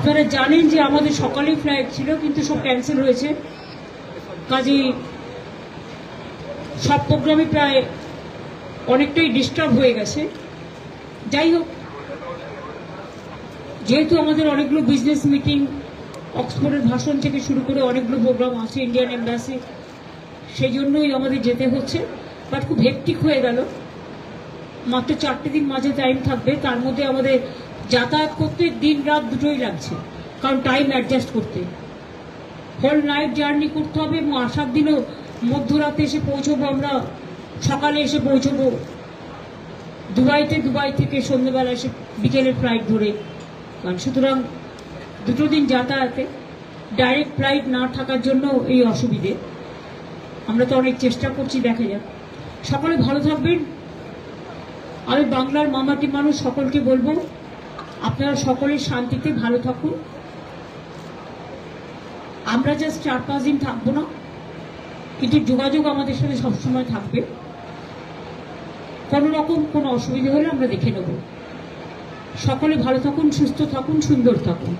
আপনারা জানেন যে আমাদের সকালে ফ্লাইট ছিল, কিন্তু সব ক্যান্সেল হয়েছে। কাজেই সব প্রোগ্রামে প্রায় অনেকটাই ডিস্টার্ব হয়ে গেছে। যাই হোক, যেহেতু আমাদের অনেকগুলো বিজনেস মিটিং, অক্সফোর্ডের ভাষণ থেকে শুরু করে অনেকগুলো প্রোগ্রাম আছে, ইন্ডিয়ান এম্বাসি, সেই জন্যই আমাদের যেতে হচ্ছে। বাট খুব হেক্টিক হয়ে গেল। মাত্র 4টে দিন মাঝে টাইম থাকবে, তার মধ্যে আমাদের যাতায়াত করতে দিন রাত দুটোই লাগছে, কারণ টাইম অ্যাডজাস্ট করতে হোল নাইট জার্নি করতে হবে, এবং আসার দিনও মধ্যরাতে এসে পৌঁছবো, আমরা সকালে এসে পৌঁছবো দুবাই থেকে সন্ধ্যেবেলা এসে বিকেলের ফ্লাইট ধরে। সুতরাং 2 দিন যাতায়াতে, ডাইরেক্ট ফ্লাইট না থাকার জন্য এই অসুবিধে। আমরা তো অনেক চেষ্টা করছি, দেখা যাক। সকলে ভালো থাকবেন। আমি বাংলার মামাটি মানুষ সকলকে বলবো, আপনারা সকলে শান্তিতে ভালো থাকুন। আমরা জাস্ট 4-5 দিন থাকবো না, কিন্তু যোগাযোগ আমাদের সাথে সবসময় থাকবে। কোনো রকম কোনো অসুবিধা হলে আমরা দেখে নেব। সকলে ভালো থাকুন, সুস্থ থাকুন, সুন্দর থাকুন।